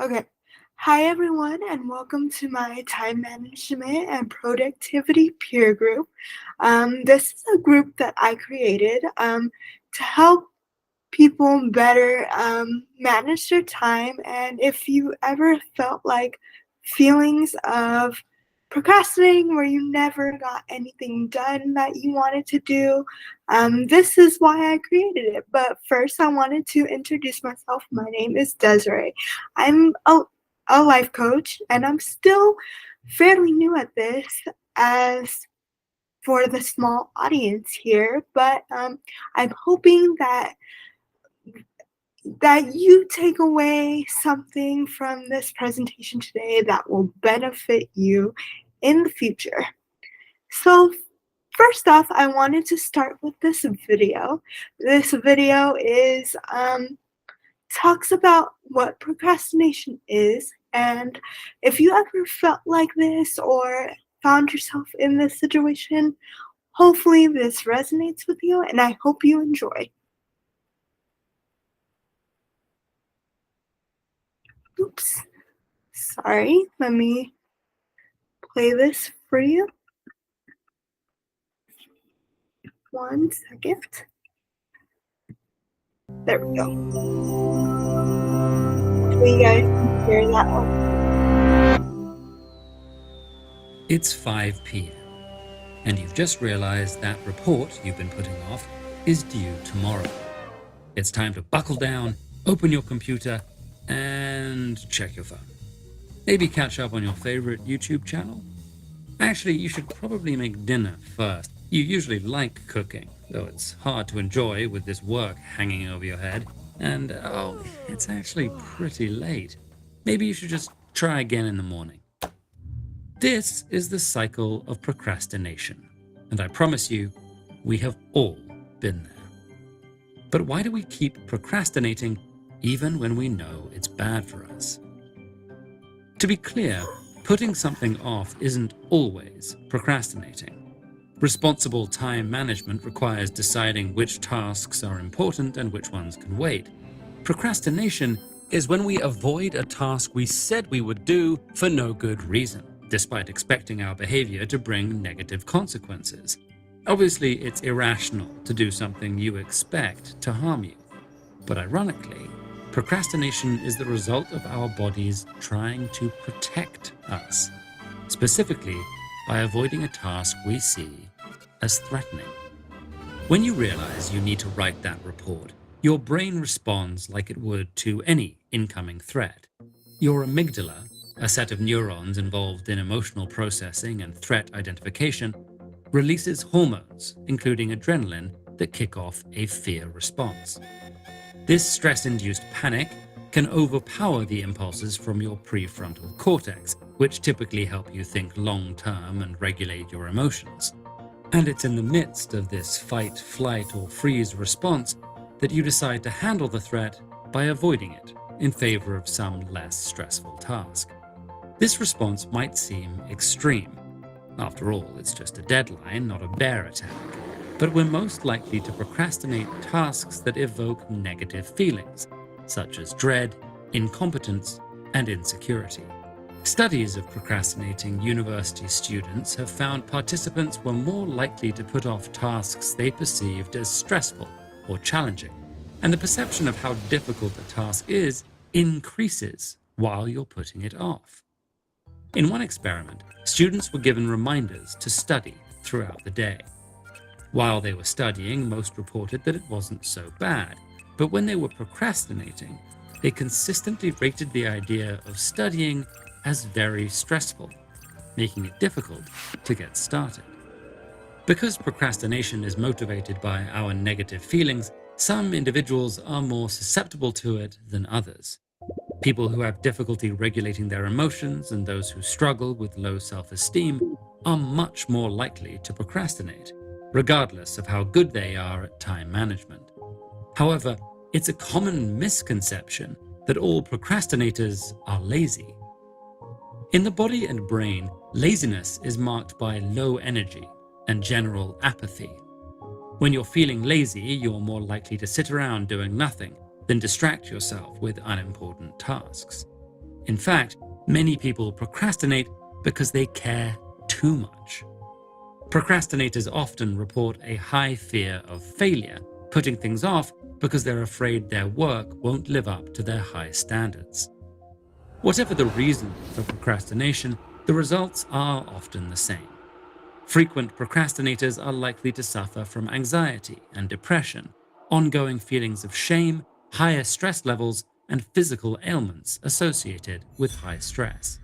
Okay. Hi, everyone, and welcome to my time management and productivity peer group. This is a group that I created to help people better manage their time. And if you ever felt like feelings of procrastinating where you never got anything done that you wanted to do, this is why I created it. But first, I wanted to introduce myself. My name is Desiree. I'm a life coach, and I'm still fairly new at this as for the small audience here, but I'm hoping that you take away something from this presentation today that will benefit you in the future. So first off, I wanted to start with this video. This video is talks about what procrastination is, and if you ever felt like this or found yourself in this situation, hopefully this resonates with you, and I hope you enjoy. Oops. Sorry, let me play this for you. 1 second. There we go. Hopefully you guys can hear that one. It's 5 p.m. and you've just realized that report you've been putting off is due tomorrow. It's time to buckle down, open your computer, and check your phone. Maybe catch up on your favorite YouTube channel. Actually, you should probably make dinner first. You usually like cooking, though it's hard to enjoy with this work hanging over your head. And, it's actually pretty late. Maybe you should just try again in the morning. This is the cycle of procrastination, and I promise you, we have all been there. But why do we keep procrastinating even when we know it's bad for us? To be clear, putting something off isn't always procrastinating. Responsible time management requires deciding which tasks are important and which ones can wait. Procrastination is when we avoid a task we said we would do for no good reason, despite expecting our behavior to bring negative consequences. Obviously, it's irrational to do something you expect to harm you. But ironically, procrastination is the result of our bodies trying to protect us, specifically by avoiding a task we see as threatening. When you realize you need to write that report, your brain responds like it would to any incoming threat. Your amygdala, a set of neurons involved in emotional processing and threat identification, releases hormones, including adrenaline, that kick off a fear response. This stress-induced panic can overpower the impulses from your prefrontal cortex, which typically help you think long-term and regulate your emotions. And it's in the midst of this fight, flight, or freeze response that you decide to handle the threat by avoiding it in favor of some less stressful task. This response might seem extreme. After all, it's just a deadline, not a bear attack. But we're most likely to procrastinate tasks that evoke negative feelings, such as dread, incompetence, and insecurity. Studies of procrastinating university students have found participants were more likely to put off tasks they perceived as stressful or challenging, and the perception of how difficult a task is increases while you're putting it off. In one experiment, students were given reminders to study throughout the day. While they were studying, most reported that it wasn't so bad, but when they were procrastinating, they consistently rated the idea of studying as very stressful, making it difficult to get started. Because procrastination is motivated by our negative feelings, some individuals are more susceptible to it than others. People who have difficulty regulating their emotions and those who struggle with low self-esteem are much more likely to procrastinate, regardless of how good they are at time management. However, it's a common misconception that all procrastinators are lazy. In the body and brain, laziness is marked by low energy and general apathy. When you're feeling lazy, you're more likely to sit around doing nothing than distract yourself with unimportant tasks. In fact, many people procrastinate because they care too much. Procrastinators often report a high fear of failure, putting things off because they're afraid their work won't live up to their high standards. Whatever the reason for procrastination, the results are often the same. Frequent procrastinators are likely to suffer from anxiety and depression, ongoing feelings of shame, higher stress levels, and physical ailments associated with high stress.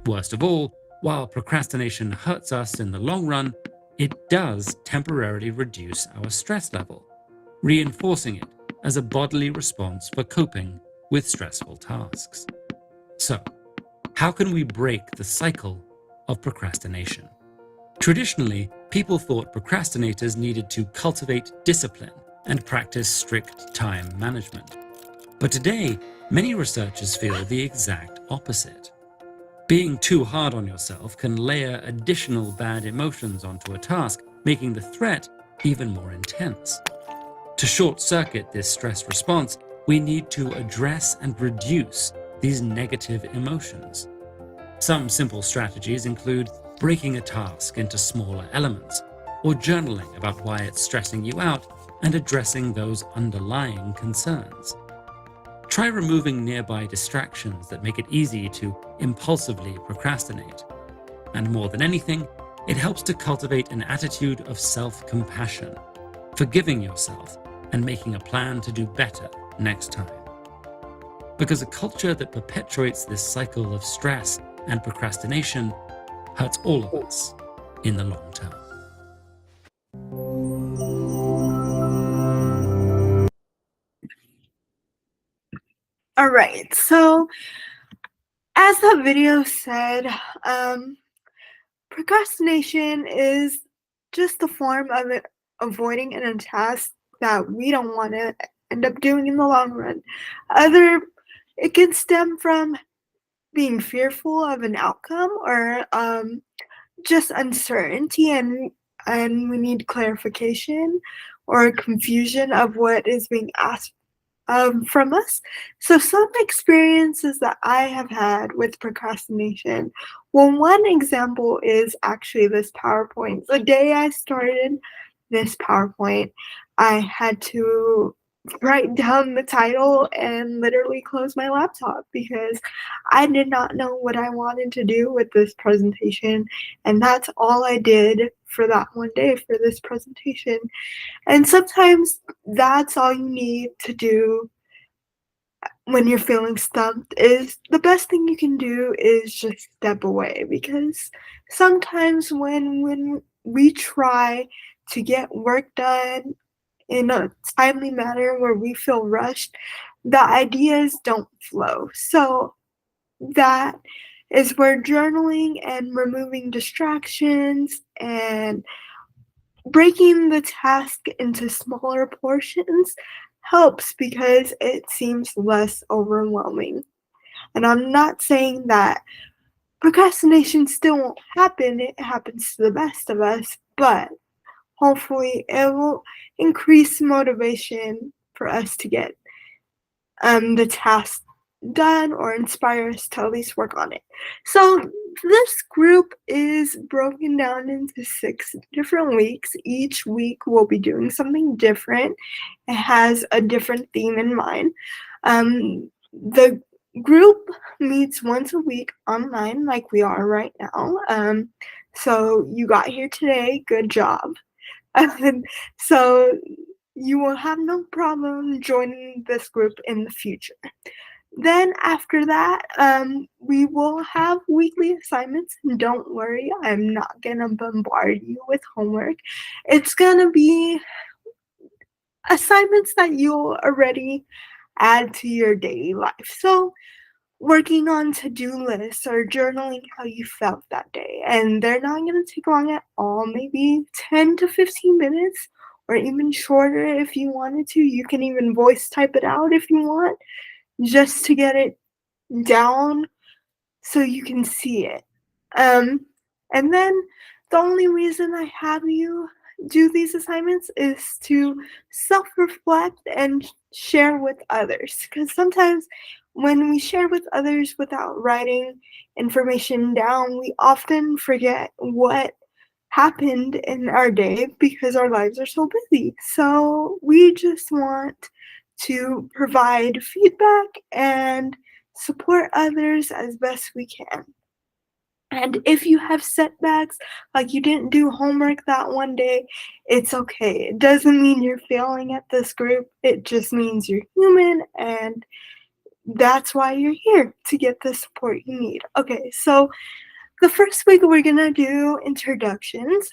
Worst of all, while procrastination hurts us in the long run, it does temporarily reduce our stress level, reinforcing it as a bodily response for coping with stressful tasks. So, how can we break the cycle of procrastination? Traditionally, people thought procrastinators needed to cultivate discipline and practice strict time management. But today, many researchers feel the exact opposite. Being too hard on yourself can layer additional bad emotions onto a task, making the threat even more intense. To short-circuit this stress response, we need to address and reduce these negative emotions. Some simple strategies include breaking a task into smaller elements, or journaling about why it's stressing you out and addressing those underlying concerns. Try removing nearby distractions that make it easy to impulsively procrastinate. And more than anything, it helps to cultivate an attitude of self-compassion, forgiving yourself and making a plan to do better next time. Because a culture that perpetuates this cycle of stress and procrastination hurts all of us in the long term. All right, so as the video said, procrastination is just a form of avoiding a task that we don't want to end up doing in the long run. It can stem from being fearful of an outcome or just uncertainty and we need clarification or confusion of what is being asked from us. So some experiences that I have had with procrastination. Well, one example is actually this PowerPoint. The day I started this PowerPoint, I had to write down the title and literally close my laptop because I did not know what I wanted to do with this presentation, and that's all I did for that one day for this presentation. And sometimes that's all you need to do when you're feeling stumped. Is the best thing you can do is just step away, because sometimes when we try to get work done in a timely manner where we feel rushed, the ideas don't flow. So that is where journaling and removing distractions and breaking the task into smaller portions helps, because it seems less overwhelming. And I'm not saying that procrastination still won't happen, it happens to the best of us, but hopefully it will increase motivation for us to get the task done, or inspire us to at least work on it. So this group is broken down into 6 different weeks. Each week we'll be doing something different. It has a different theme in mind. The group meets once a week online like we are right now. So you got here today, good job. So you will have no problem joining this group in the future. Then after that, we will have weekly assignments. And don't worry, I'm not gonna bombard you with homework. It's gonna be assignments that you'll already add to your daily life. So working on to-do lists or journaling how you felt that day. And they're not gonna take long at all, maybe 10 to 15 minutes or even shorter if you wanted to. You can even voice type it out if you want, just to get it down so you can see it. And then the only reason I have you do these assignments is to self-reflect and share with others, because sometimes when we share with others without writing information down, we often forget what happened in our day because our lives are so busy. So we just want to provide feedback and support others as best we can. And if you have setbacks, like you didn't do homework that one day, it's okay. It doesn't mean you're failing at this group. It just means you're human, and that's why you're here, to get the support you need. Okay, so the first week we're gonna do introductions.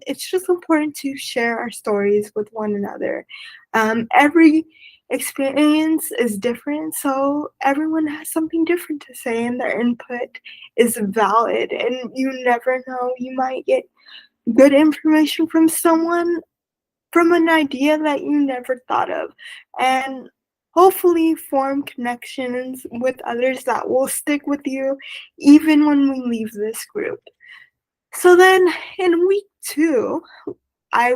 It's just important to share our stories with one another. Every experience is different, so everyone has something different to say, and their input is valid. And you never know, you might get good information from someone, from an idea that you never thought of, and hopefully form connections with others that will stick with you even when we leave this group. So then in week 2, I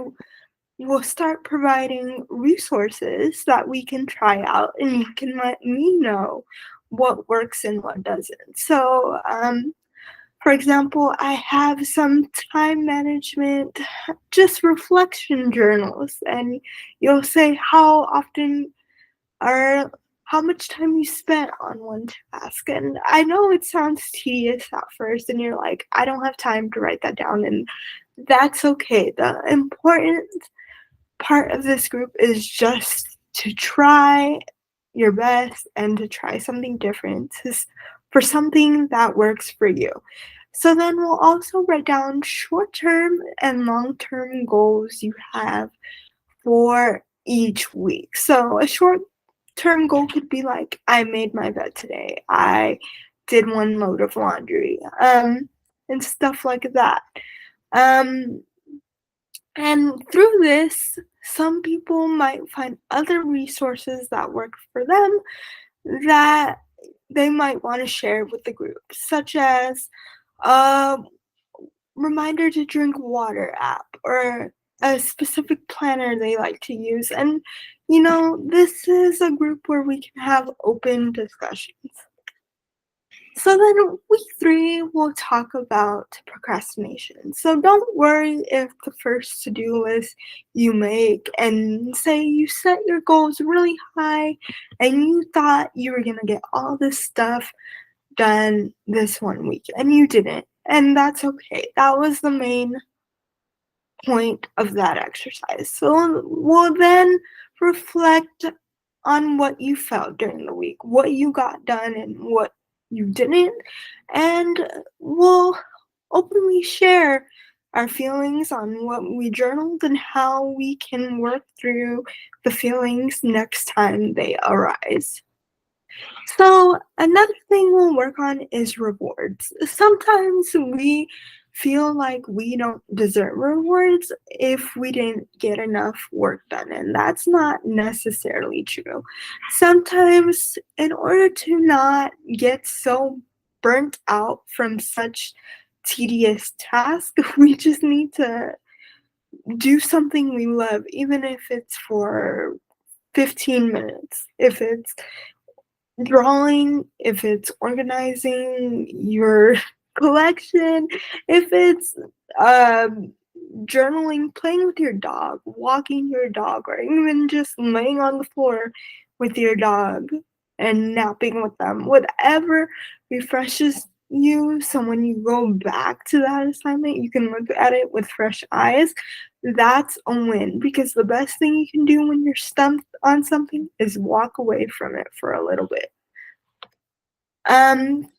will start providing resources that we can try out, and you can let me know what works and what doesn't. So, for example, I have some time management, just reflection journals, and you'll say or how much time you spent on one task. And I know it sounds tedious at first, and you're like, I don't have time to write that down, and that's okay. The important part of this group is just to try your best and to try something different for something that works for you. So then we'll also write down short-term and long-term goals you have for each week. So a short-term goal could be like, I made my bed today. I did one load of laundry, and stuff like that. Um, and through this, some people might find other resources that work for them that they might want to share with the group, such as a reminder to drink water app or a specific planner they like to use. And, this is a group where we can have open discussions. So then week 3, we'll talk about procrastination. So don't worry if the first to-do list you make, and say you set your goals really high and you thought you were going to get all this stuff done this one week and you didn't. And that's okay. That was the main point of that exercise. So we'll then reflect on what you felt during the week, what you got done and what you didn't, and we'll openly share our feelings on what we journaled and how we can work through the feelings next time they arise. So another thing we'll work on is rewards. Sometimes we feel like we don't deserve rewards if we didn't get enough work done, and that's not necessarily true. Sometimes, in order to not get so burnt out from such tedious tasks, we just need to do something we love, even if it's for 15 minutes. If it's drawing, if it's organizing your collection, if it's journaling, playing with your dog, walking your dog, or even just laying on the floor with your dog and napping with them, whatever refreshes you. So when you go back to that assignment, you can look at it with fresh eyes. That's a win, because the best thing you can do when you're stumped on something is walk away from it for a little bit.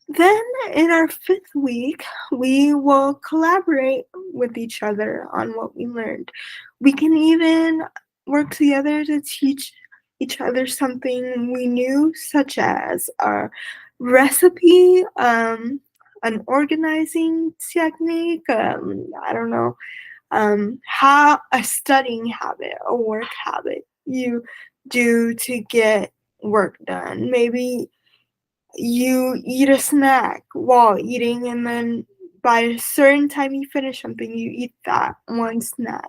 Then in our 5th week, we will collaborate with each other on what we learned. We can even work together to teach each other something we knew, such as a recipe, an organizing technique, I don't know, how a studying habit, a work habit you do to get work done. Maybe you eat a snack while eating, and then by a certain time you finish something, you eat that one snack.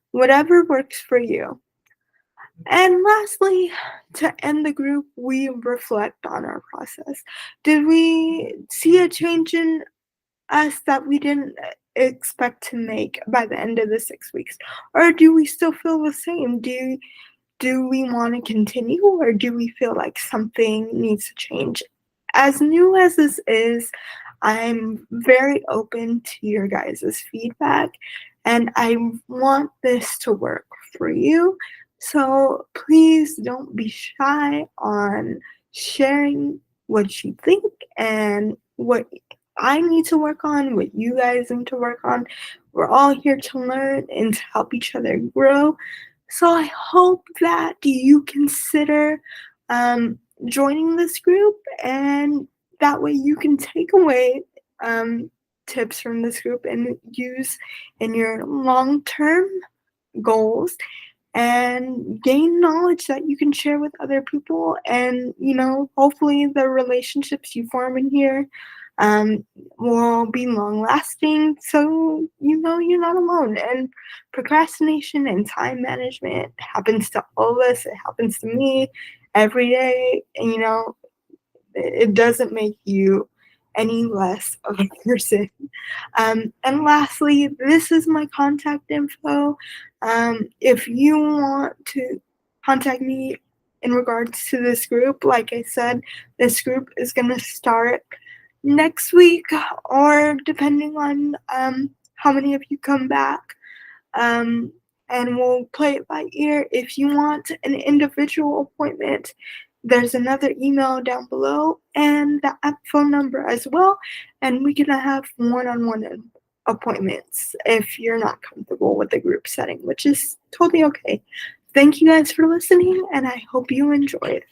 Whatever works for you. And lastly, to end the group, we reflect on our process. Did we see a change in us that we didn't expect to make by the end of the 6 weeks? Or do we still feel the same? Do we want to continue, or do we feel like something needs to change? As new as this is, I'm very open to your guys' feedback, and I want this to work for you. So please don't be shy on sharing what you think and what I need to work on, what you guys need to work on. We're all here to learn and to help each other grow. So I hope that you consider joining this group, and that way you can take away um, tips from this group and use in your long term goals and gain knowledge that you can share with other people. And hopefully the relationships you form in here um, will be long lasting, so you're not alone. And procrastination and time management happens to all of us. It happens to me every day, and it doesn't make you any less of a person. And lastly, this is my contact info. If you want to contact me in regards to this group, like I said, this group is going to start next week, or depending on how many of you come back. Um, and we'll play it by ear. If you want an individual appointment, there's another email down below and the app phone number as well. And we can have one-on-one appointments if you're not comfortable with the group setting, which is totally okay. Thank you guys for listening, and I hope you enjoyed.